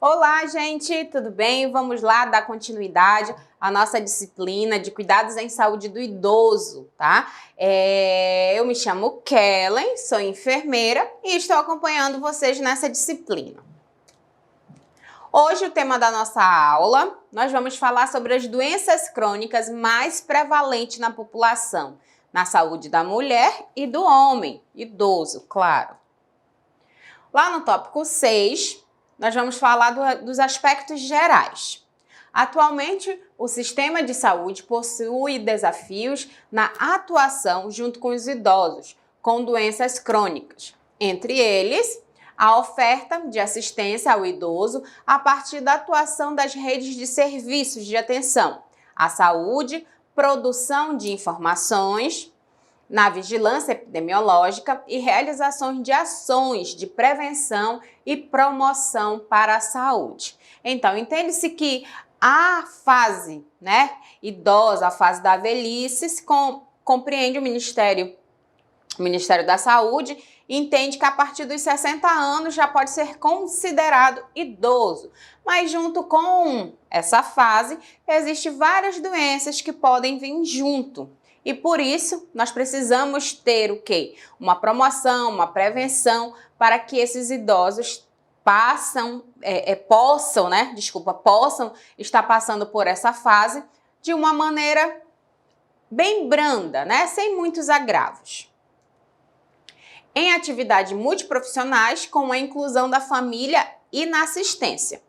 Olá, gente, tudo bem? Vamos lá dar continuidade à nossa disciplina de cuidados em saúde do idoso, tá? Eu me chamo Kellen, sou enfermeira e estou acompanhando vocês nessa disciplina. Hoje o tema da nossa aula, nós vamos falar sobre as doenças crônicas mais prevalentes na população, na saúde da mulher e do homem, idoso, claro. Lá no tópico 6, nós vamos falar dos aspectos gerais. Atualmente, o sistema de saúde possui desafios na atuação junto com os idosos com doenças crônicas. Entre eles, a oferta de assistência ao idoso a partir da atuação das redes de serviços de atenção à saúde, produção de informações, na vigilância epidemiológica e realizações de ações de prevenção e promoção para a saúde. Então, entende-se que a fase, idosa, a fase da velhice, compreende o Ministério da Saúde, entende que a partir dos 60 anos já pode ser considerado idoso. Mas junto com essa fase, existem várias doenças que podem vir junto. E por isso, nós precisamos ter o quê? Uma promoção, uma prevenção para que esses idosos possam estar passando por essa fase de uma maneira bem branda, sem muitos agravos. Em atividades multiprofissionais, com a inclusão da família e na assistência.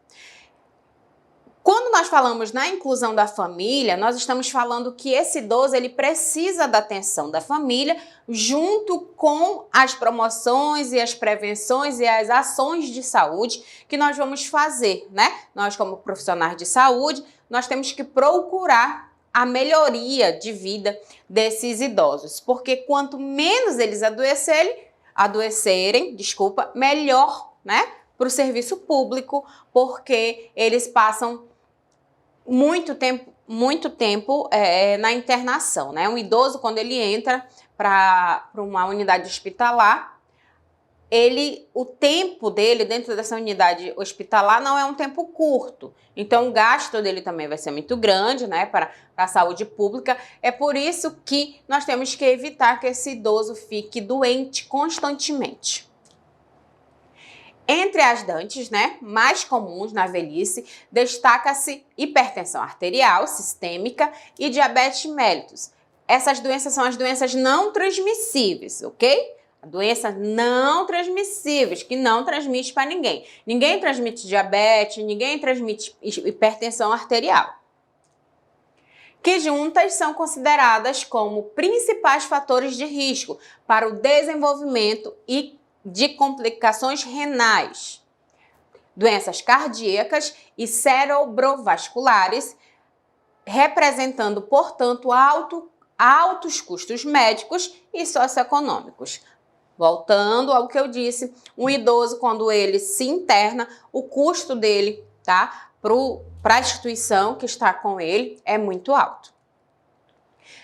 Quando nós falamos na inclusão da família, nós estamos falando que esse idoso ele precisa da atenção da família junto com as promoções e as prevenções e as ações de saúde que nós vamos fazer, Nós, como profissionais de saúde, nós temos que procurar a melhoria de vida desses idosos, porque quanto menos eles adoecerem, melhor, para o serviço público, porque eles passam muito tempo na internação, Um idoso, quando ele entra para uma unidade hospitalar, o tempo dele dentro dessa unidade hospitalar não é um tempo curto. Então, o gasto dele também vai ser muito grande, para a saúde pública. É por isso que nós temos que evitar que esse idoso fique doente constantemente. Entre as doenças mais comuns na velhice, destaca-se hipertensão arterial sistêmica e diabetes mellitus. Essas doenças são as doenças não transmissíveis, ok? Doenças não transmissíveis, que não transmite para ninguém. Ninguém transmite diabetes, ninguém transmite hipertensão arterial. Que juntas são consideradas como principais fatores de risco para o desenvolvimento de complicações renais, doenças cardíacas e cerebrovasculares, representando, portanto, altos custos médicos e socioeconômicos. Voltando ao que eu disse, um idoso, quando ele se interna, o custo dele, para a instituição que está com ele, é muito alto.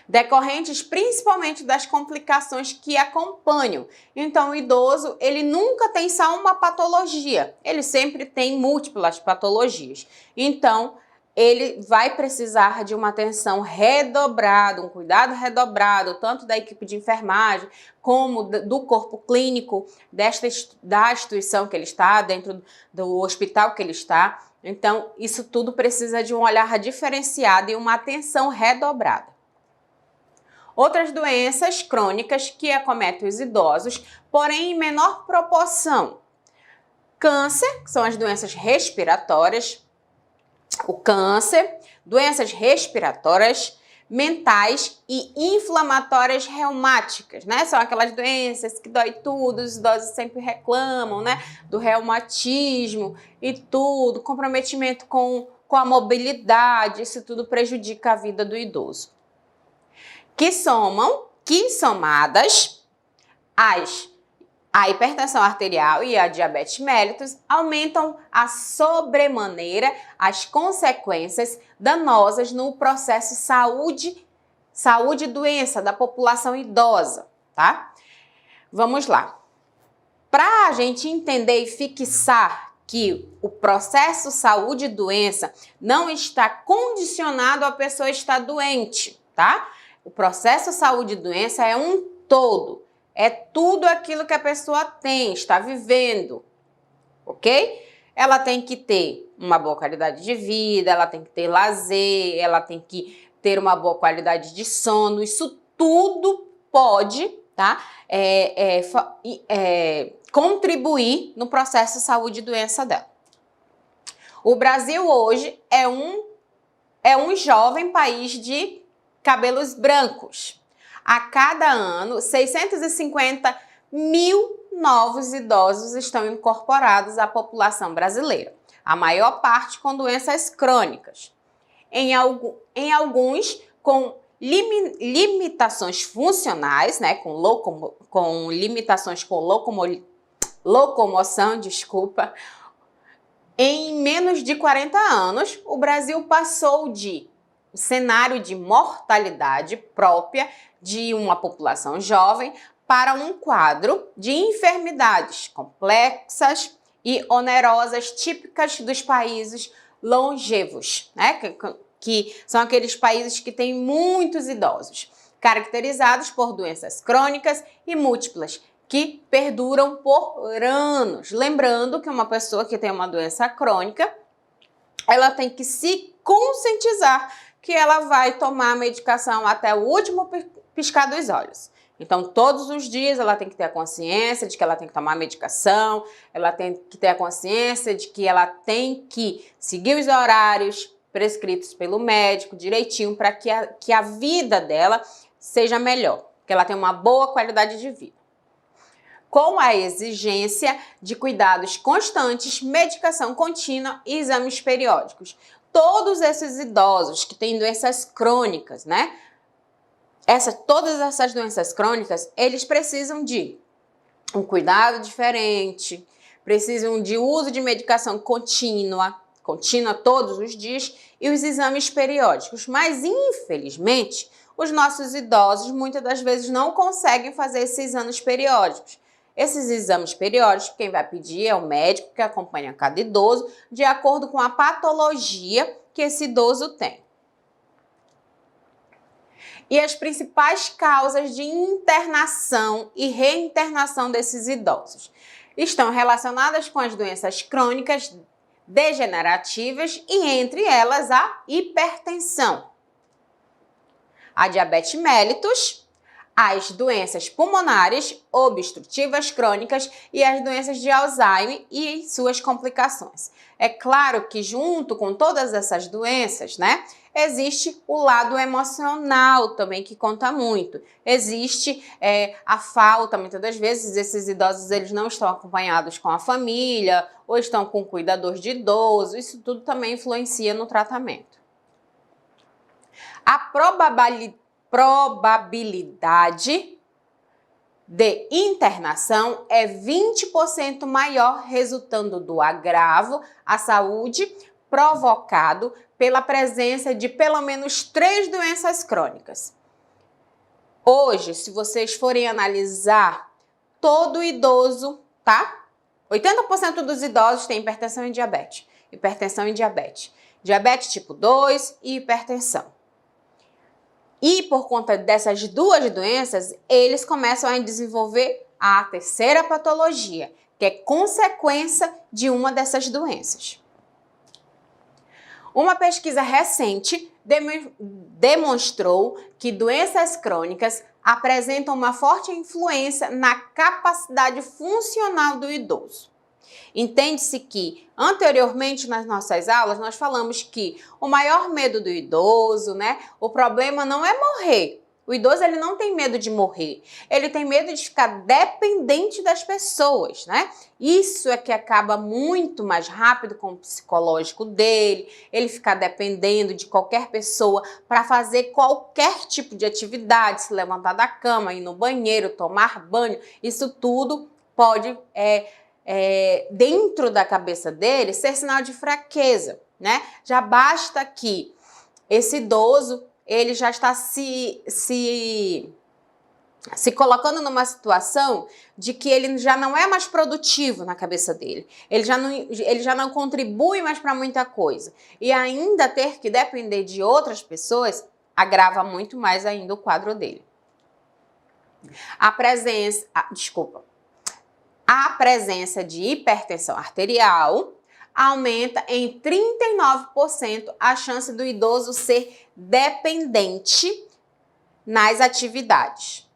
Decorrentes principalmente das complicações que acompanham. Então, o idoso, ele nunca tem só uma patologia, ele sempre tem múltiplas patologias. Então, ele vai precisar de uma atenção redobrada, um cuidado redobrado, tanto da equipe de enfermagem, como do corpo clínico da instituição que ele está, dentro do hospital que ele está. Então, isso tudo precisa de um olhar diferenciado e uma atenção redobrada. Outras doenças crônicas que acometem os idosos, porém em menor proporção. Câncer, que são as doenças respiratórias, o câncer, doenças respiratórias, mentais e inflamatórias reumáticas, São aquelas doenças que dói tudo, os idosos sempre reclamam, Do reumatismo e tudo, comprometimento com a mobilidade, isso tudo prejudica a vida do idoso. Que somadas a hipertensão arterial e a diabetes mellitus aumentam a sobremaneira as consequências danosas no processo saúde e doença da população idosa, Vamos lá. Para a gente entender e fixar que o processo saúde e doença não está condicionado à pessoa estar doente, tá? O processo saúde e doença é um todo, é tudo aquilo que a pessoa tem, está vivendo, ok? Ela tem que ter uma boa qualidade de vida, ela tem que ter lazer, ela tem que ter uma boa qualidade de sono, isso tudo pode, tá? Contribuir no processo saúde e doença dela. O Brasil hoje é um jovem país de cabelos brancos. A cada ano, 650 mil novos idosos estão incorporados à população brasileira, a maior parte com doenças crônicas. Em alguns com limitações funcionais, né, com limitações com locomoção, desculpa. Em menos de 40 anos, o Brasil passou de um cenário de mortalidade própria de uma população jovem para um quadro de enfermidades complexas e onerosas típicas dos países longevos, né? Que são aqueles países que têm muitos idosos, caracterizados por doenças crônicas e múltiplas, que perduram por anos. Lembrando que uma pessoa que tem uma doença crônica, ela tem que se conscientizar que ela vai tomar a medicação até o último piscar dos olhos. Então, todos os dias ela tem que ter a consciência de que ela tem que tomar a medicação, ela tem que ter a consciência de que ela tem que seguir os horários prescritos pelo médico direitinho para que a vida dela seja melhor, que ela tenha uma boa qualidade de vida. Com a exigência de cuidados constantes, medicação contínua e exames periódicos. Todos esses idosos que têm doenças crônicas, né? Todas essas doenças crônicas, eles precisam de um cuidado diferente, precisam de uso de medicação contínua todos os dias e os exames periódicos. Mas, infelizmente, os nossos idosos muitas das vezes não conseguem fazer esses exames periódicos. Esses exames periódicos, quem vai pedir é o médico que acompanha cada idoso, de acordo com a patologia que esse idoso tem. E as principais causas de internação e reinternação desses idosos estão relacionadas com as doenças crônicas degenerativas e, entre elas, a hipertensão, a diabetes mellitus, as doenças pulmonares obstrutivas crônicas e as doenças de Alzheimer e suas complicações. É claro que junto com todas essas doenças, né, existe o lado emocional também que conta muito. Existe a falta, muitas das vezes, esses idosos eles não estão acompanhados com a família ou estão com cuidador de idoso, isso tudo também influencia no tratamento. A probabilidade de internação é 20% maior, resultando do agravo à saúde provocado pela presença de pelo menos 3 doenças crônicas. Hoje, se vocês forem analisar todo idoso, tá? 80% dos idosos têm hipertensão e diabetes. Hipertensão e diabetes. Diabetes tipo 2 e hipertensão. E por conta dessas duas doenças, eles começam a desenvolver a terceira patologia, que é consequência de uma dessas doenças. Uma pesquisa recente demonstrou que doenças crônicas apresentam uma forte influência na capacidade funcional do idoso. Entende-se que, anteriormente nas nossas aulas, nós falamos que o maior medo do idoso, né, o problema não é morrer. O idoso ele não tem medo de morrer, ele tem medo de ficar dependente das pessoas, né? Isso é que acaba muito mais rápido com o psicológico dele, ele ficar dependendo de qualquer pessoa para fazer qualquer tipo de atividade, se levantar da cama, ir no banheiro, tomar banho, isso tudo pode, dentro da cabeça dele, ser sinal de fraqueza, né? Já basta que esse idoso ele já está se se colocando numa situação de que ele já não é mais produtivo na cabeça dele. Ele já não contribui mais para muita coisa. E ainda ter que depender de outras pessoas agrava muito mais ainda o quadro dele. A presença de hipertensão arterial aumenta em 39% a chance do idoso ser dependente nas atividades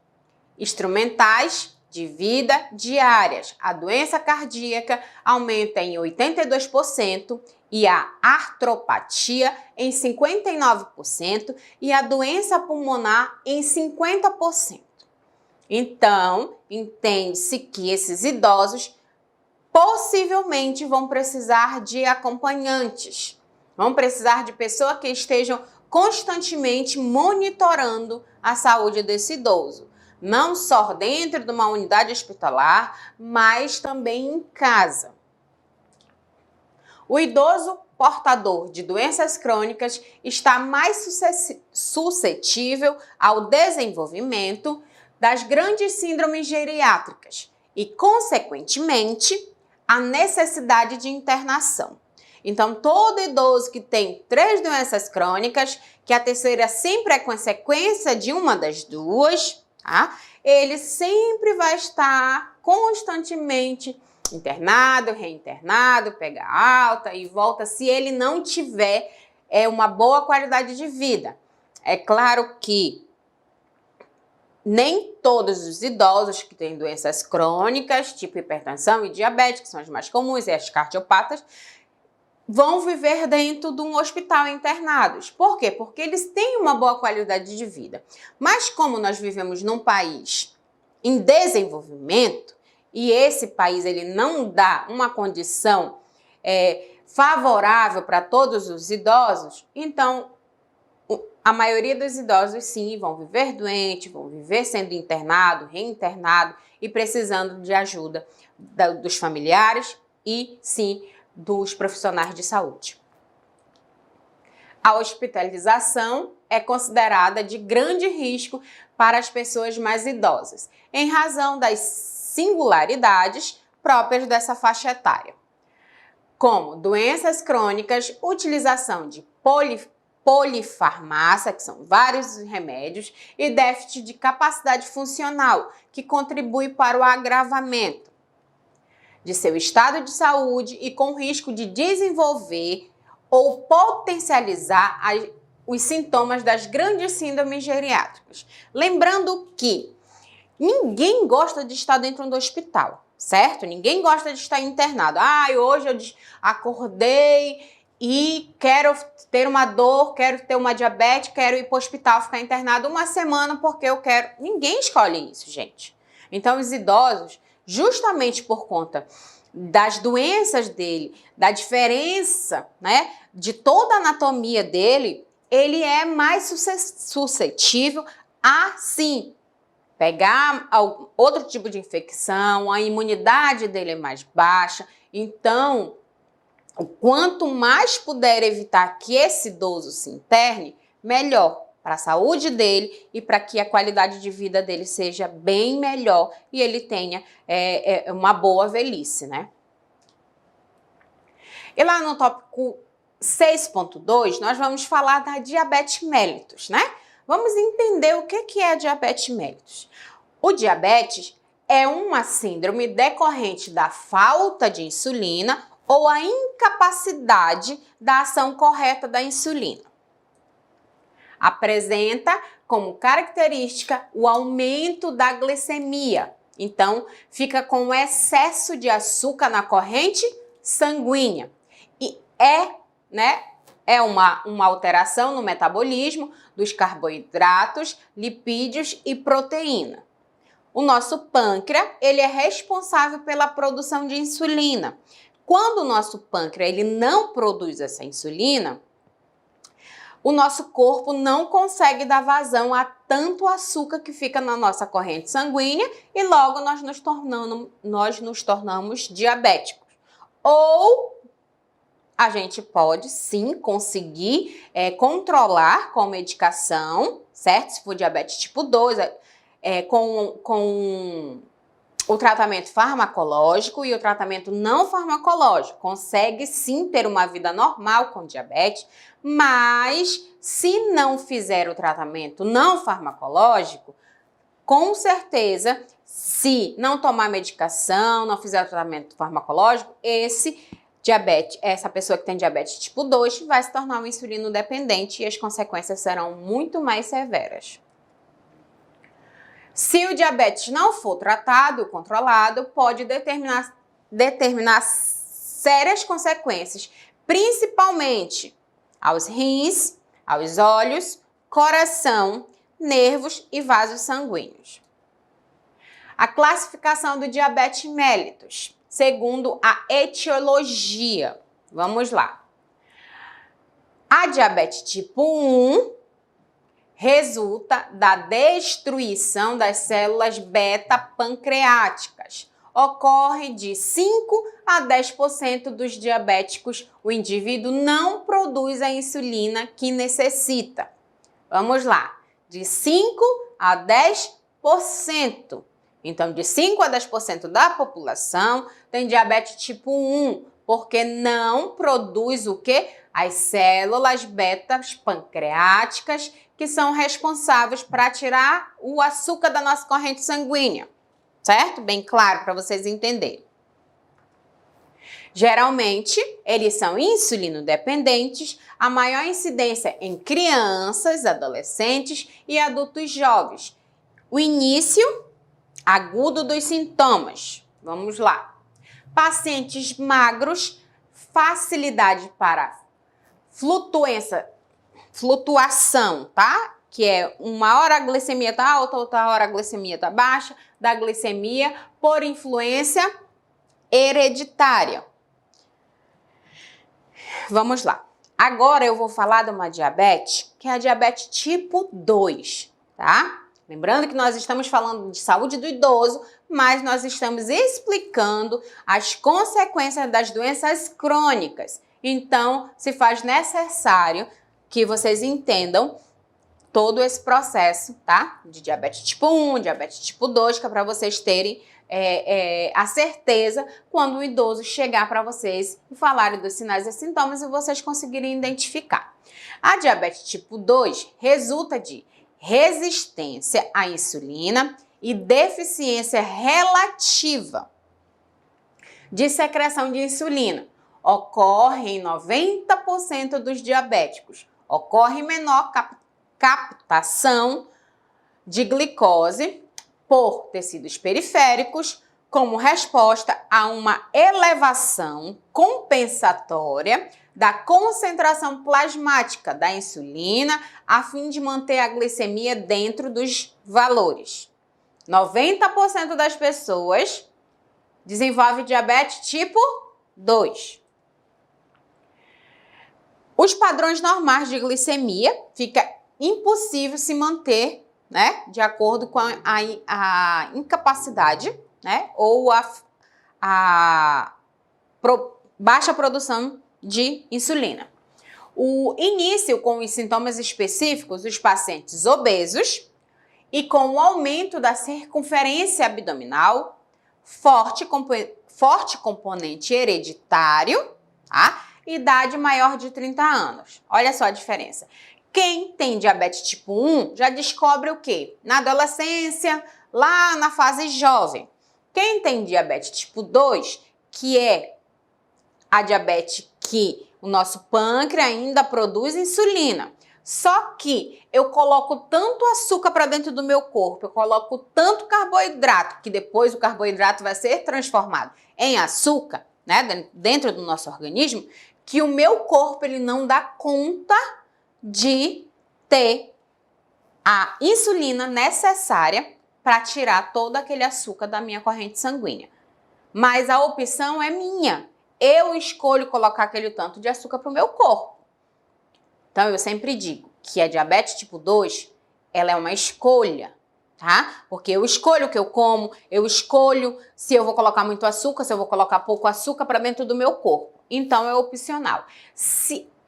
instrumentais de vida diárias. A doença cardíaca aumenta em 82% e a artropatia em 59% e a doença pulmonar em 50%. Então, entende-se que esses idosos possivelmente vão precisar de acompanhantes, vão precisar de pessoas que estejam constantemente monitorando a saúde desse idoso, não só dentro de uma unidade hospitalar, mas também em casa. O idoso portador de doenças crônicas está mais suscetível ao desenvolvimento das grandes síndromes geriátricas e, consequentemente, a necessidade de internação. Então, todo idoso que tem 3 doenças crônicas, que a terceira sempre é consequência de uma das duas, tá? Ele sempre vai estar constantemente internado, reinternado, pega alta e volta, se ele não tiver uma boa qualidade de vida. É claro que nem todos os idosos que têm doenças crônicas, tipo hipertensão e diabetes, que são as mais comuns, e as cardiopatas, vão viver dentro de um hospital internados. Por quê? Porque eles têm uma boa qualidade de vida. Mas como nós vivemos num país em desenvolvimento, e esse país ele não dá uma condição favorável para todos os idosos, então a maioria dos idosos, sim, vão viver doentes, vão viver sendo internado, reinternado e precisando de ajuda dos familiares e, sim, dos profissionais de saúde. A hospitalização é considerada de grande risco para as pessoas mais idosas, em razão das singularidades próprias dessa faixa etária, como doenças crônicas, utilização de polifarmácia, que são vários remédios, e déficit de capacidade funcional, que contribui para o agravamento de seu estado de saúde e com risco de desenvolver ou potencializar os sintomas das grandes síndromes geriátricas. Lembrando que ninguém gosta de estar dentro do hospital, certo? Ninguém gosta de estar internado. Hoje eu acordei e quero ter uma dor, quero ter uma diabetes, quero ir para o hospital, ficar internado uma semana porque eu quero. Ninguém escolhe isso, gente. Então, os idosos, justamente por conta das doenças dele, da diferença, né, de toda a anatomia dele, ele é mais suscetível a, sim, pegar outro tipo de infecção, a imunidade dele é mais baixa. Então, quanto mais puder evitar que esse idoso se interne, melhor para a saúde dele e para que a qualidade de vida dele seja bem melhor e ele tenha uma boa velhice, né? E lá no tópico 6.2, nós vamos falar da diabetes mellitus, né? Vamos entender o que é a diabetes mellitus. O diabetes é uma síndrome decorrente da falta de insulina ou a incapacidade da ação correta da insulina. Apresenta como característica o aumento da glicemia. Então, fica com excesso de açúcar na corrente sanguínea. E é uma alteração no metabolismo dos carboidratos, lipídios e proteína. O nosso pâncreas, ele é responsável pela produção de insulina. Quando o nosso pâncreas ele não produz essa insulina, o nosso corpo não consegue dar vazão a tanto açúcar que fica na nossa corrente sanguínea e logo nós nos tornamos diabéticos. Ou a gente pode sim conseguir controlar com medicação, certo? Se for diabetes tipo 2, com o tratamento farmacológico e o tratamento não farmacológico. Consegue sim ter uma vida normal com diabetes, mas se não fizer o tratamento não farmacológico, com certeza, se não tomar medicação, não fizer o tratamento farmacológico, essa pessoa que tem diabetes tipo 2 vai se tornar um insulino dependente e as consequências serão muito mais severas. Se o diabetes não for tratado, controlado, pode determinar sérias consequências, principalmente aos rins, aos olhos, coração, nervos e vasos sanguíneos. A classificação do diabetes mellitus, segundo a etiologia. Vamos lá. A diabetes tipo 1 resulta da destruição das células beta-pancreáticas. Ocorre de 5 a 10% dos diabéticos, o indivíduo não produz a insulina que necessita. Vamos lá, de 5 a 10%. Então, de 5 a 10% da população tem diabetes tipo 1, porque não produz o quê? As células beta-pancreáticas, que são responsáveis para tirar o açúcar da nossa corrente sanguínea, certo? Bem claro para vocês entenderem. Geralmente, eles são insulino-dependentes, a maior incidência em crianças, adolescentes e adultos jovens. O início agudo dos sintomas. Vamos lá. Pacientes magros, facilidade para flutuação, tá? Que é uma hora a glicemia tá alta, outra hora a glicemia tá baixa, da glicemia por influência hereditária. Vamos lá. Agora eu vou falar de uma diabetes, que é a diabetes tipo 2, tá? Lembrando que nós estamos falando de saúde do idoso, mas nós estamos explicando as consequências das doenças crônicas. Então, se faz necessário que vocês entendam todo esse processo, tá? De diabetes tipo 1, diabetes tipo 2, que é para vocês terem a certeza quando o idoso chegar para vocês e falarem dos sinais e sintomas e vocês conseguirem identificar. A diabetes tipo 2 resulta de resistência à insulina e deficiência relativa de secreção de insulina. Ocorre em 90% dos diabéticos. Ocorre menor captação de glicose por tecidos periféricos como resposta a uma elevação compensatória da concentração plasmática da insulina a fim de manter a glicemia dentro dos valores. 90% das pessoas desenvolvem diabetes tipo 2. Os padrões normais de glicemia fica impossível se manter, né, de acordo com a incapacidade, né, ou a baixa produção de insulina. O início com os sintomas específicos dos pacientes obesos e com o aumento da circunferência abdominal, forte componente hereditário, tá? Idade maior de 30 anos. Olha só a diferença. Quem tem diabetes tipo 1 já descobre o quê? Na adolescência, lá na fase jovem. Quem tem diabetes tipo 2, que é a diabetes que o nosso pâncreas ainda produz insulina. Só que eu coloco tanto açúcar para dentro do meu corpo, eu coloco tanto carboidrato, que depois o carboidrato vai ser transformado em açúcar, né, dentro do nosso organismo, que o meu corpo ele não dá conta de ter a insulina necessária para tirar todo aquele açúcar da minha corrente sanguínea. Mas a opção é minha. Eu escolho colocar aquele tanto de açúcar para o meu corpo. Então, eu sempre digo que a diabetes tipo 2, ela é uma escolha, tá? Porque eu escolho o que eu como, eu escolho se eu vou colocar muito açúcar, se eu vou colocar pouco açúcar para dentro do meu corpo. Então, é opcional.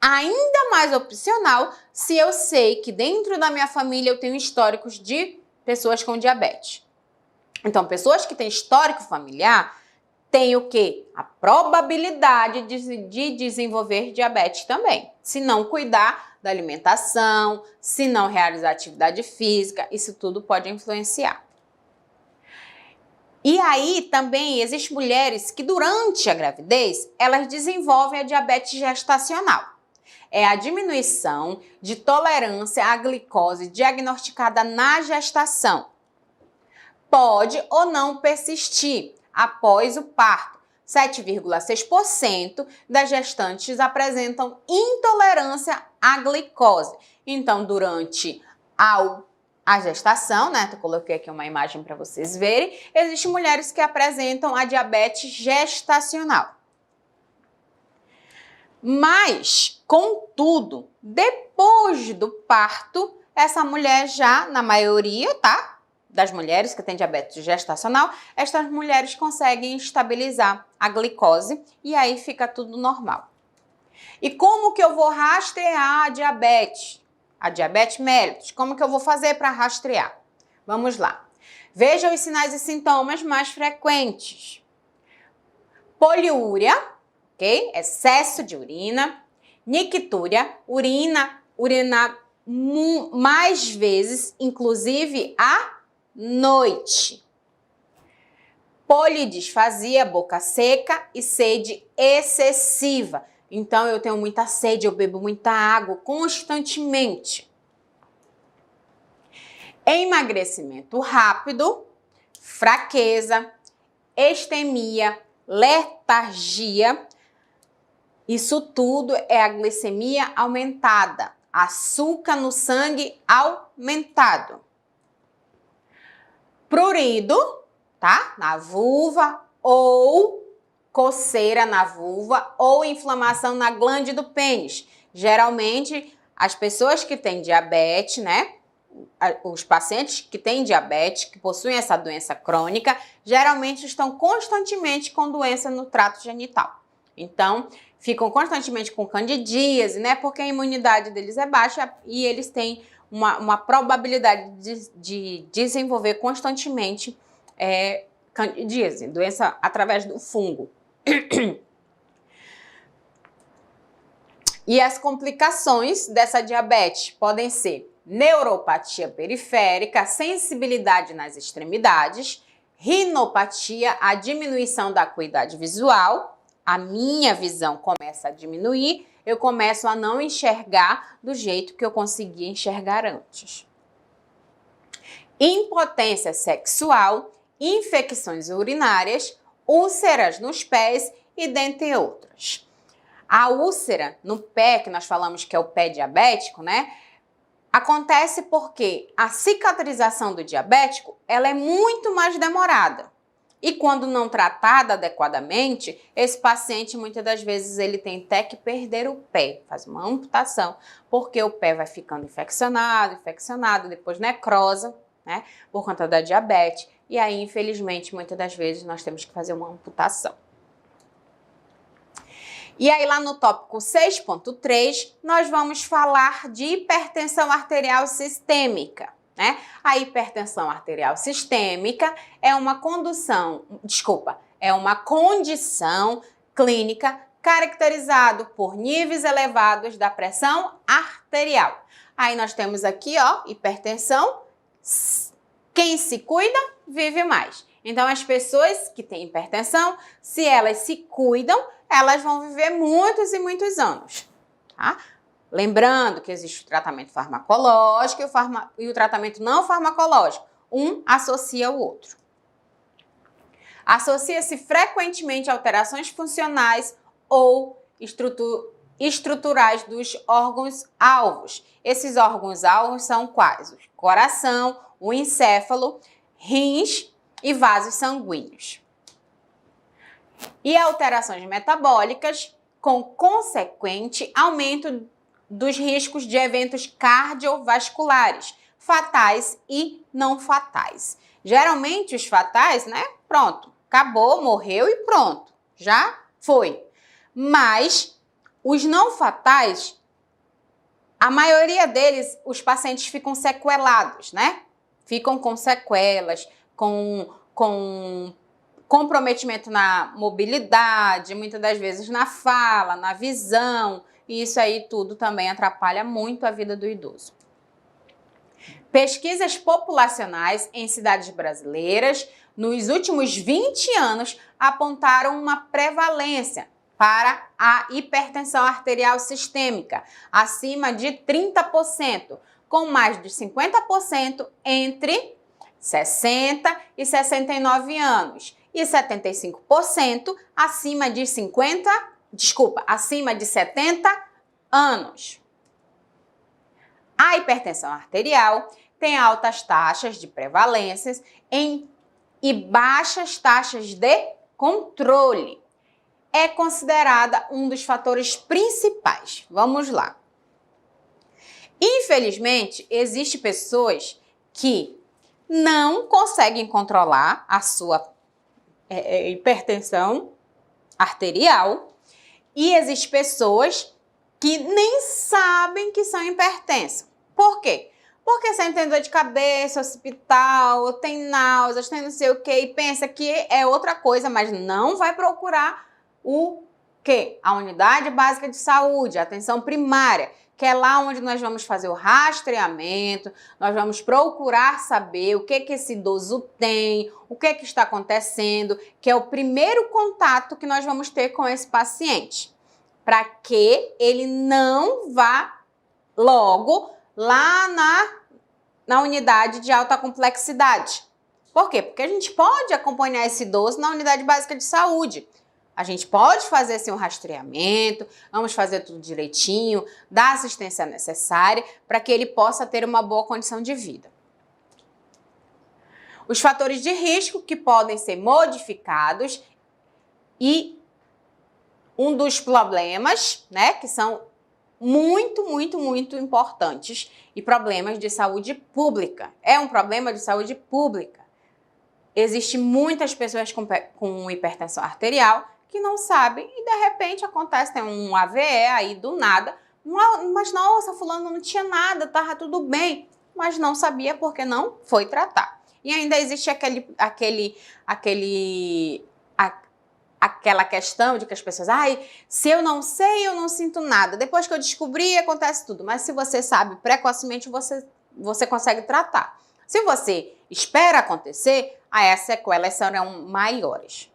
Ainda mais opcional, se eu sei que dentro da minha família eu tenho históricos de pessoas com diabetes. Então, pessoas que têm histórico familiar têm o quê? A probabilidade de desenvolver diabetes também. Se não cuidar da alimentação, se não realizar atividade física, isso tudo pode influenciar. E aí também existem mulheres que durante a gravidez, elas desenvolvem a diabetes gestacional. É a diminuição de tolerância à glicose diagnosticada na gestação. Pode ou não persistir após o parto. 7,6% das gestantes apresentam intolerância à glicose. Então, durante a gestação, né? Eu coloquei aqui uma imagem para vocês verem. Existem mulheres que apresentam a diabetes gestacional. Mas, contudo, depois do parto, essa mulher já, na maioria, tá? Das mulheres que têm diabetes gestacional, estas mulheres conseguem estabilizar a glicose e aí fica tudo normal. E como que eu vou rastrear a diabetes? A diabetes mellitus, como que eu vou fazer para rastrear? Vamos lá. Veja os sinais e sintomas mais frequentes. Poliúria, ok? Excesso de urina. Nictúria, urina mais vezes, inclusive à noite. Polidisfasia, boca seca e sede excessiva. Então, eu tenho muita sede, eu bebo muita água constantemente. Emagrecimento rápido, fraqueza, extemia, letargia. Isso tudo é a glicemia aumentada, açúcar no sangue aumentado. Prurido, tá? Na vulva ou coceira na vulva ou inflamação na glande do pênis. Geralmente, as pessoas que têm diabetes, né? Os pacientes que têm diabetes, que possuem essa doença crônica, geralmente estão constantemente com doença no trato genital. Então, ficam constantemente com candidíase, né? Porque a imunidade deles é baixa e eles têm uma probabilidade de desenvolver constantemente candidíase, doença através do fungo. E as complicações dessa diabetes podem ser neuropatia periférica, sensibilidade nas extremidades, rinopatia, a diminuição da acuidade visual, a minha visão começa a diminuir, eu começo a não enxergar do jeito que eu conseguia enxergar antes. Impotência sexual, infecções urinárias, úlceras nos pés e dentre outras. A úlcera no pé, que nós falamos que é o pé diabético, né? Acontece porque a cicatrização do diabético, ela é muito mais demorada. E quando não tratada adequadamente, esse paciente muitas das vezes ele tem até que perder o pé, faz uma amputação, porque o pé vai ficando infeccionado, depois necrosa, né? Por conta da diabetes. E aí, infelizmente, muitas das vezes nós temos que fazer uma amputação. E aí, lá no tópico 6.3, nós vamos falar de hipertensão arterial sistêmica, né? A hipertensão arterial sistêmica é uma condição clínica caracterizada por níveis elevados da pressão arterial. Aí nós temos aqui, ó, hipertensão. Quem se cuida, vive mais. Então, as pessoas que têm hipertensão, se elas se cuidam, elas vão viver muitos e muitos anos, tá? Lembrando que existe o tratamento farmacológico e o tratamento não farmacológico. Um associa o outro. Associa-se frequentemente a alterações funcionais ou estruturais dos órgãos-alvos. Esses órgãos-alvos são quais? O coração, o encéfalo, rins e vasos sanguíneos. E alterações metabólicas com consequente aumento dos riscos de eventos cardiovasculares, fatais e não fatais. Geralmente os fatais, né? Pronto, acabou, morreu e pronto, já foi. Mas os não fatais, a maioria deles, os pacientes ficam sequelados, né? ficam com sequelas, com comprometimento na mobilidade, muitas das vezes na fala, na visão, e isso aí tudo também atrapalha muito a vida do idoso. Pesquisas populacionais em cidades brasileiras nos últimos 20 anos apontaram uma prevalência para a hipertensão arterial sistêmica acima de 30%, com mais de 50% entre 60 e 69 anos e 75% acima de 70 anos. A hipertensão arterial tem altas taxas de prevalências e baixas taxas de controle. É considerada um dos fatores principais. Vamos lá. Infelizmente, existem pessoas que não conseguem controlar a sua hipertensão arterial e existem pessoas que nem sabem que são hipertensas. Por quê? Porque sentem dor de cabeça, hospital, tem náuseas, tem não sei o que, e pensa que é outra coisa, mas não vai procurar o quê? A unidade básica de saúde, a atenção primária, que é lá onde nós vamos fazer o rastreamento, nós vamos procurar saber o que esse idoso tem, o que está acontecendo, que é o primeiro contato que nós vamos ter com esse paciente, para que ele não vá logo lá na unidade de alta complexidade. Por quê? Porque a gente pode acompanhar esse idoso na unidade básica de saúde. A gente pode fazer assim, um rastreamento, vamos fazer tudo direitinho, dar a assistência necessária para que ele possa ter uma boa condição de vida. Os fatores de risco que podem ser modificados e um dos problemas, né, que são muito importantes e problemas de saúde pública. É um problema de saúde pública. Existem muitas pessoas com hipertensão arterial que não sabem e de repente acontece, tem um AVE aí do nada, mas nossa, fulano não tinha nada, tava tudo bem, mas não sabia porque não foi tratar. E ainda existe aquela questão de que as pessoas, se eu não sei, eu não sinto nada. Depois que eu descobri, acontece tudo. Mas se você sabe precocemente, você consegue tratar. Se você espera acontecer, aí as sequelas serão maiores.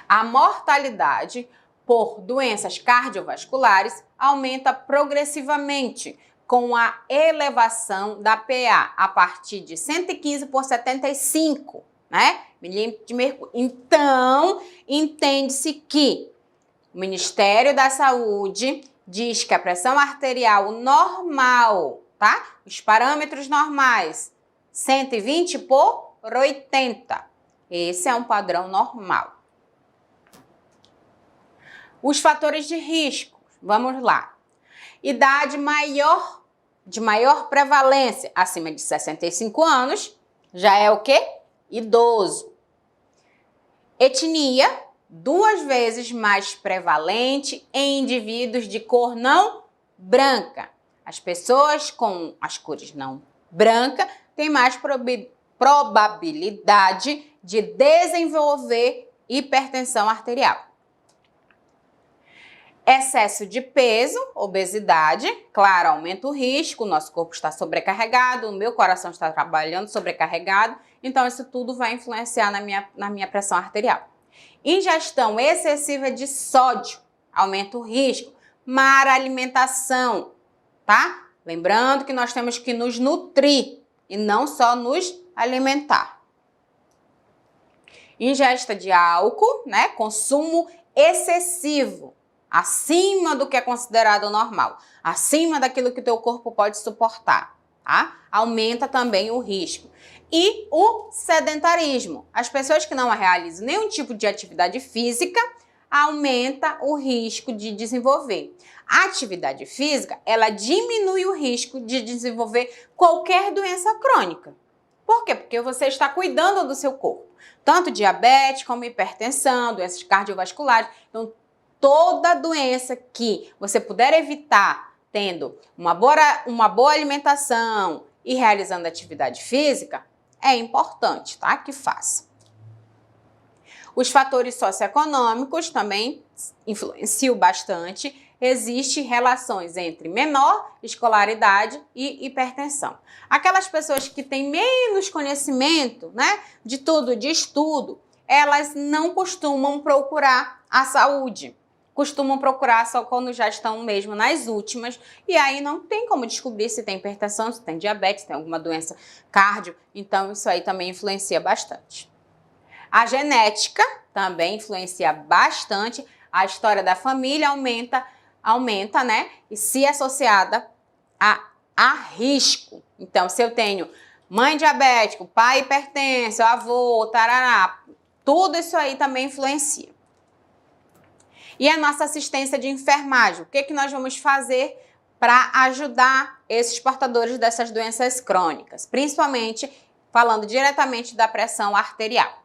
A mortalidade por doenças cardiovasculares aumenta progressivamente com a elevação da PA a partir de 115 por 75, né? Milímetro de mercúrio. Então, entende-se que o Ministério da Saúde diz que a pressão arterial normal, tá? Os parâmetros normais, 120 por 80. Esse é um padrão normal. Os fatores de risco, vamos lá. Idade de maior prevalência, acima de 65 anos, já é o quê? Idoso. Etnia, 2 vezes mais prevalente em indivíduos de cor não branca. As pessoas com as cores não branca têm mais probabilidade de desenvolver hipertensão arterial. Excesso de peso, obesidade, claro, aumenta o risco, o nosso corpo está sobrecarregado, o meu coração está trabalhando sobrecarregado, então isso tudo vai influenciar na minha pressão arterial. Ingestão excessiva de sódio, aumenta o risco. Má alimentação, tá? Lembrando que nós temos que nos nutrir e não só nos alimentar. Ingesta de álcool, né? Consumo excessivo. Acima do que é considerado normal, acima daquilo que o teu corpo pode suportar, tá? Aumenta também o risco. E o sedentarismo. As pessoas que não realizam nenhum tipo de atividade física, aumenta o risco de desenvolver. A atividade física, ela diminui o risco de desenvolver qualquer doença crônica. Por quê? Porque você está cuidando do seu corpo. Tanto diabetes como hipertensão, doenças cardiovasculares. Então, toda doença que você puder evitar tendo uma boa alimentação e realizando atividade física, é importante, tá? Que faça. Os fatores socioeconômicos também influenciam bastante. Existem relações entre menor escolaridade e hipertensão. Aquelas pessoas que têm menos conhecimento, né, de tudo, de estudo, elas não costumam procurar a saúde. Costumam procurar só quando já estão mesmo nas últimas, e aí não tem como descobrir se tem hipertensão, se tem diabetes, se tem alguma doença cardio, então isso aí também influencia bastante. A genética também influencia bastante, a história da família aumenta, né? E se associada a risco. Então, se eu tenho mãe diabética, pai hipertenso, avô, tarará, tudo isso aí também influencia. E a nossa assistência de enfermagem, o que nós vamos fazer para ajudar esses portadores dessas doenças crônicas? Principalmente falando diretamente da pressão arterial.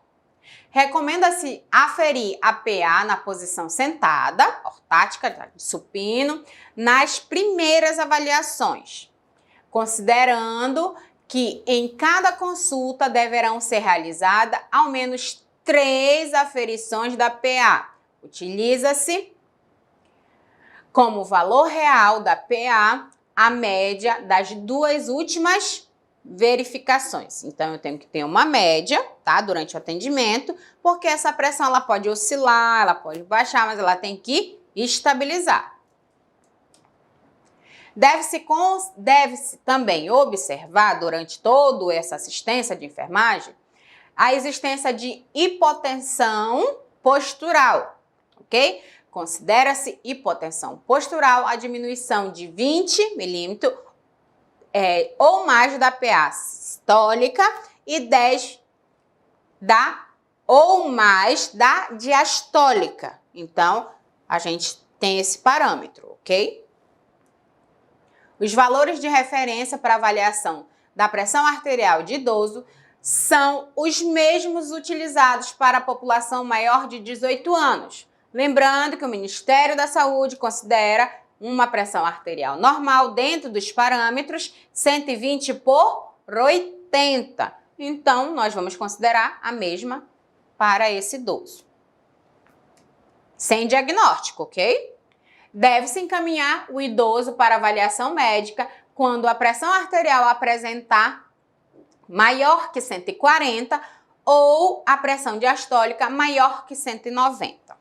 Recomenda-se aferir a PA na posição sentada, ortática, de supino, nas primeiras avaliações, considerando que em cada consulta deverão ser realizadas ao menos 3 aferições da PA. Utiliza-se como valor real da PA a média das 2 últimas verificações. Então, eu tenho que ter uma média, tá? Durante o atendimento, porque essa pressão ela pode oscilar, ela pode baixar, mas ela tem que estabilizar. Deve-se também observar, durante toda essa assistência de enfermagem, a existência de hipotensão postural, ok? Considera-se hipotensão postural a diminuição de 20 milímetros ou mais da PA sistólica e 10 ou mais da diastólica. Então, a gente tem esse parâmetro, ok? Os valores de referência para avaliação da pressão arterial de idoso são os mesmos utilizados para a população maior de 18 anos. Lembrando que o Ministério da Saúde considera uma pressão arterial normal dentro dos parâmetros 120 por 80. Então, nós vamos considerar a mesma para esse idoso. Sem diagnóstico, ok? Deve-se encaminhar o idoso para avaliação médica quando a pressão arterial apresentar maior que 140 ou a pressão diastólica maior que 190.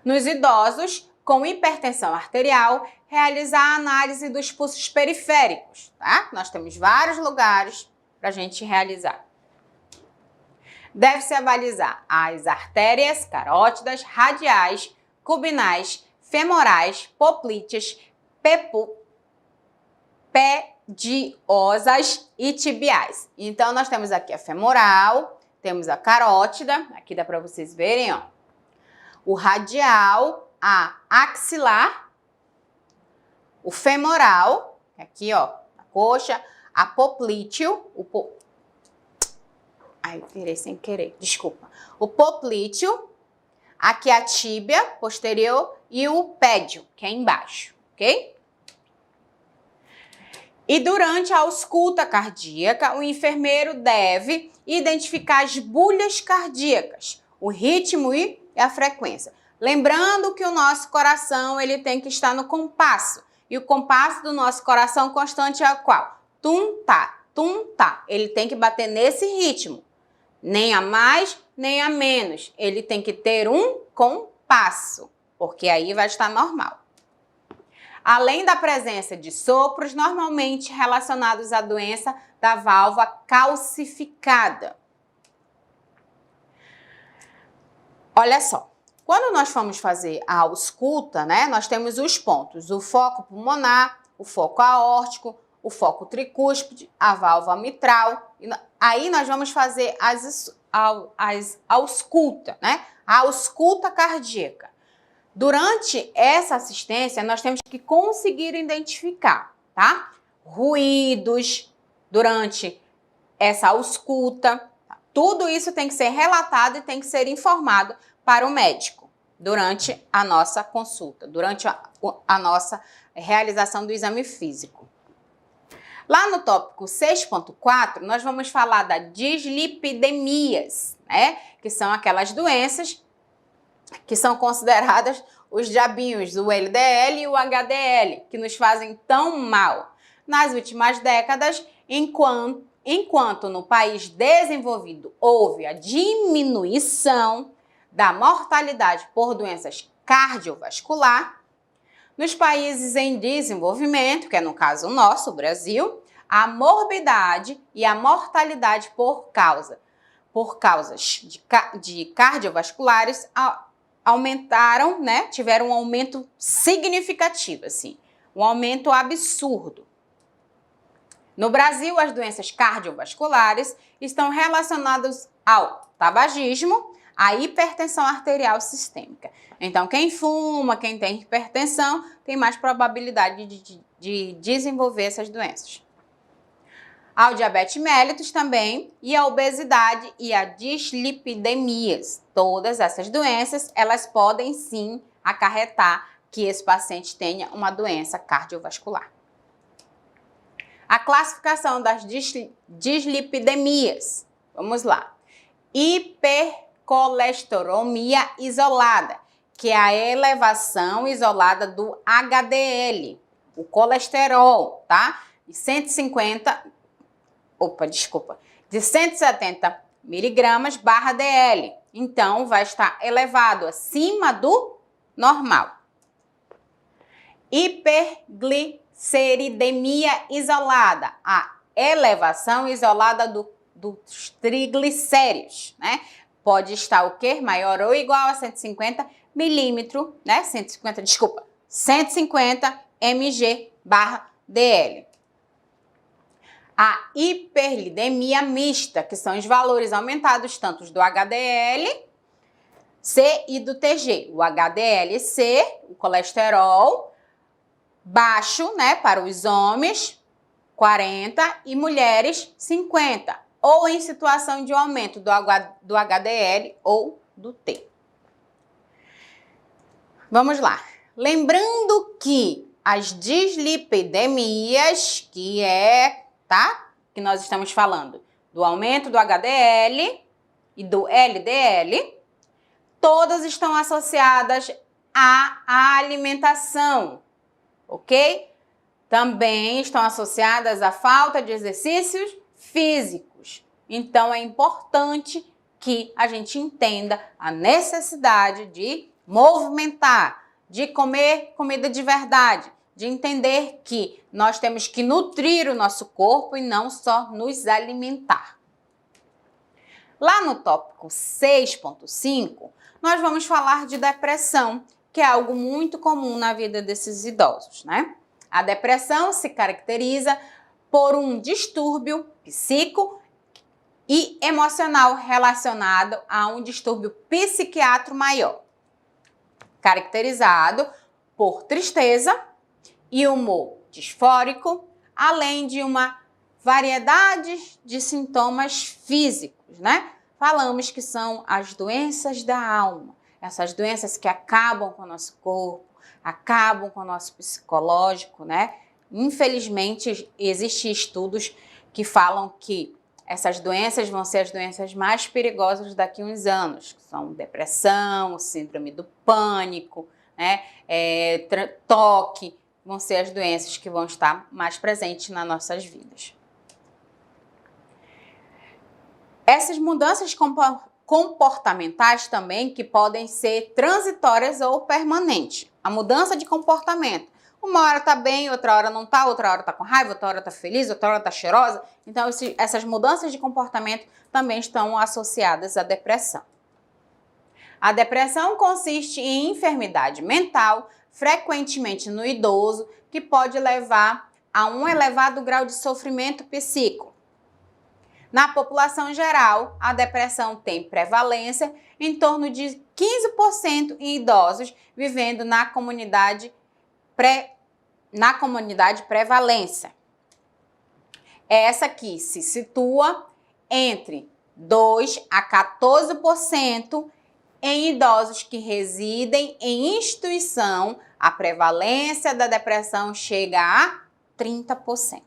Nos idosos com hipertensão arterial, realizar a análise dos pulsos periféricos, tá? Nós temos vários lugares para a gente realizar. Deve-se avaliar as artérias carótidas, radiais, cubinais, femorais, poplíteas, pediosas e tibiais. Então, nós temos aqui a femoral, temos a carótida, aqui dá para vocês verem, ó. O radial, a axilar, o femoral, aqui, ó, a coxa, a poplíteo, ai, virei sem querer, desculpa. O poplíteo, aqui a tíbia posterior e o pédio, que é embaixo, ok? E durante a ausculta cardíaca, o enfermeiro deve identificar as bulhas cardíacas, o ritmo e a frequência. Lembrando que o nosso coração ele tem que estar no compasso. E o compasso do nosso coração constante é qual? Tum-tá, tum-tá. Ele tem que bater nesse ritmo. Nem a mais, nem a menos. Ele tem que ter um compasso, porque aí vai estar normal. Além da presença de sopros, normalmente relacionados à doença da válvula calcificada. Olha só, quando nós formos fazer a ausculta, né, nós temos os pontos, o foco pulmonar, o foco aórtico, o foco tricúspide, a válvula mitral. Aí nós vamos fazer as ausculta, né, a ausculta cardíaca. Durante essa assistência, nós temos que conseguir identificar, tá? Ruídos durante essa ausculta. Tudo isso tem que ser relatado e tem que ser informado para o médico durante a nossa consulta, durante a nossa realização do exame físico. Lá no tópico 6.4, nós vamos falar da dislipidemias, né? Que são aquelas doenças que são consideradas os diabinhos, o LDL e o HDL, que nos fazem tão mal. Nas últimas décadas, enquanto no país desenvolvido houve a diminuição da mortalidade por doenças cardiovasculares, nos países em desenvolvimento, que é no caso o nosso, o Brasil, a morbidade e a mortalidade por causas de cardiovasculares aumentaram, né? Tiveram um aumento significativo, assim, um aumento absurdo. No Brasil, as doenças cardiovasculares estão relacionadas ao tabagismo, à hipertensão arterial sistêmica. Então, quem fuma, quem tem hipertensão, tem mais probabilidade de desenvolver essas doenças. Ao diabetes mellitus também, e a obesidade e a dislipidemias. Todas essas doenças, elas podem sim acarretar que esse paciente tenha uma doença cardiovascular. A classificação das dislipidemias. Vamos lá. Hipercolesterolemia isolada, que é a elevação isolada do HDL, o colesterol, tá? De 170 miligramas barra DL. Então, vai estar elevado acima do normal. Hipergliceridemia isolada, a elevação isolada dos triglicéridos, né? Pode estar o quê? Maior ou igual a 150 milímetros, né? 150 mg barra DL. A hiperlipidemia mista, que são os valores aumentados tanto do HDL-C e do TG. O HDL-C, o colesterol, baixo, né, para os homens, 40 e mulheres, 50. Ou em situação de aumento do HDL ou do T. Vamos lá. Lembrando que as dislipidemias, que nós estamos falando do aumento do HDL e do LDL, todas estão associadas à alimentação, ok? Também estão associadas à falta de exercícios físicos. Então, é importante que a gente entenda a necessidade de movimentar, de comer comida de verdade, de entender que nós temos que nutrir o nosso corpo e não só nos alimentar. Lá no tópico 6.5, nós vamos falar de depressão, que é algo muito comum na vida desses idosos, né? A depressão se caracteriza por um distúrbio psíquico e emocional relacionado a um distúrbio psiquiátrico maior, caracterizado por tristeza e humor disfórico, além de uma variedade de sintomas físicos, né? Falamos que são as doenças da alma, essas doenças que acabam com o nosso corpo, acabam com o nosso psicológico, né? Infelizmente, existem estudos que falam que essas doenças vão ser as doenças mais perigosas daqui a uns anos, que são depressão, síndrome do pânico, né? TOC, vão ser as doenças que vão estar mais presentes nas nossas vidas. Essas mudanças comportamentais também que podem ser transitórias ou permanentes. A mudança de comportamento. Uma hora tá bem, outra hora não tá, outra hora tá com raiva, outra hora tá feliz, outra hora tá cheirosa. Então, essas mudanças de comportamento também estão associadas à depressão. A depressão consiste em enfermidade mental, frequentemente no idoso, que pode levar a um elevado grau de sofrimento psíquico. Na população geral, a depressão tem prevalência em torno de 15% em idosos vivendo na comunidade prevalência. Essa aqui se situa entre 2 a 14% em idosos que residem em instituição. A prevalência da depressão chega a 30%.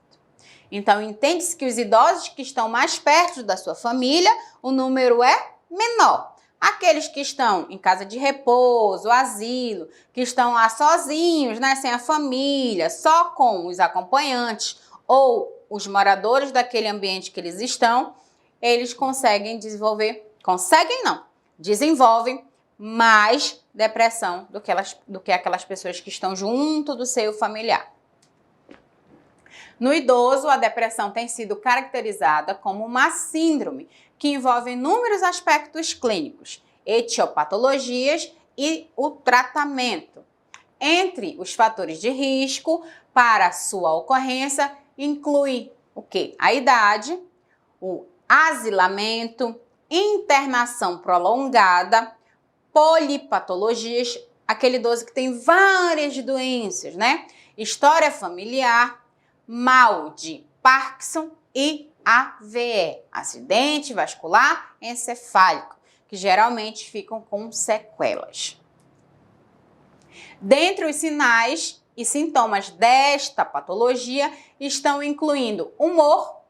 Então, entende-se que os idosos que estão mais perto da sua família, o número é menor. Aqueles que estão em casa de repouso, asilo, que estão lá sozinhos, né, sem a família, só com os acompanhantes ou os moradores daquele ambiente que eles estão, eles conseguem desenvolver, desenvolvem mais depressão do que aquelas pessoas que estão junto do seio familiar. No idoso, a depressão tem sido caracterizada como uma síndrome que envolve inúmeros aspectos clínicos, etiopatologias e o tratamento. Entre os fatores de risco para sua ocorrência, inclui o quê? A idade, o asilamento, internação prolongada, polipatologias, aquele idoso que tem várias doenças, né? História familiar, mal de Parkinson e AVE, acidente vascular encefálico, que geralmente ficam com sequelas. Dentre os sinais e sintomas desta patologia estão incluindo humor,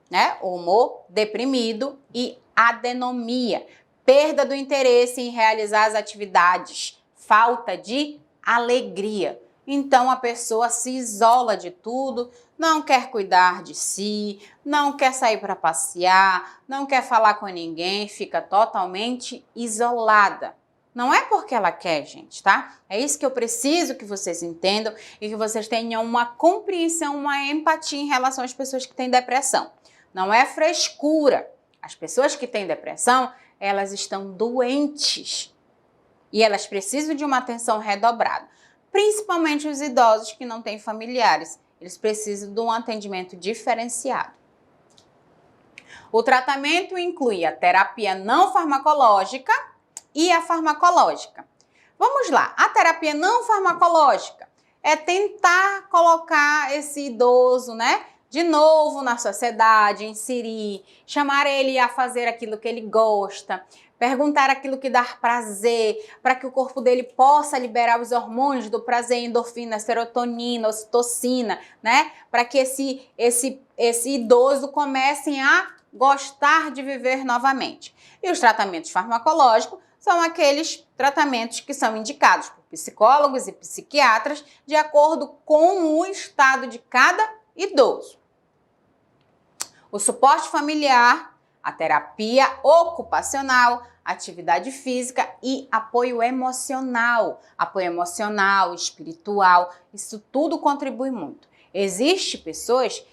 né? O humor deprimido e adenomia, perda do interesse em realizar as atividades, falta de alegria. Então a pessoa se isola de tudo, não quer cuidar de si, não quer sair para passear, não quer falar com ninguém, fica totalmente isolada. Não é porque ela quer, gente, tá? É isso que eu preciso que vocês entendam e que vocês tenham uma compreensão, uma empatia em relação às pessoas que têm depressão. Não é frescura. As pessoas que têm depressão, elas estão doentes e elas precisam de uma atenção redobrada. Principalmente os idosos que não têm familiares. Eles precisam de um atendimento diferenciado. O tratamento inclui a terapia não farmacológica e a farmacológica. Vamos lá, a terapia não farmacológica é tentar colocar esse idoso, né, de novo na sociedade, inserir, chamar ele a fazer aquilo que ele gosta, perguntar aquilo que dá prazer, para que o corpo dele possa liberar os hormônios do prazer, endorfina, serotonina, ocitocina, né, para que esse idoso comece a gostar de viver novamente. E os tratamentos farmacológicos são aqueles tratamentos que são indicados por psicólogos e psiquiatras de acordo com o estado de cada idoso. O suporte familiar, a terapia ocupacional, atividade física e apoio emocional, espiritual, isso tudo contribui muito. Existem pessoas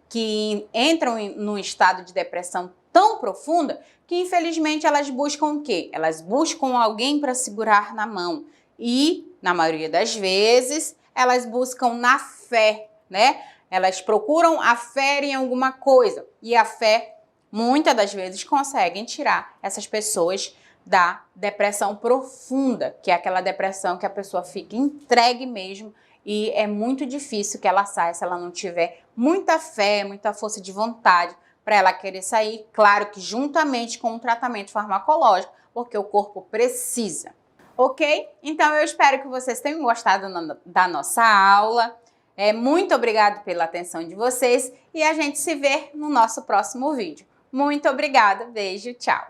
que entram num estado de depressão tão profunda que infelizmente elas buscam o quê? Elas buscam alguém para segurar na mão e, na maioria das vezes, elas buscam na fé, né? Elas procuram a fé em alguma coisa e a fé, muitas das vezes, conseguem tirar essas pessoas da depressão profunda, que é aquela depressão que a pessoa fica entregue mesmo e é muito difícil que ela saia se ela não tiver muita fé, muita força de vontade para ela querer sair, claro que juntamente com o tratamento farmacológico, porque o corpo precisa. Ok? Então eu espero que vocês tenham gostado da nossa aula. Muito obrigada pela atenção de vocês e a gente se vê no nosso próximo vídeo. Muito obrigada, beijo, tchau!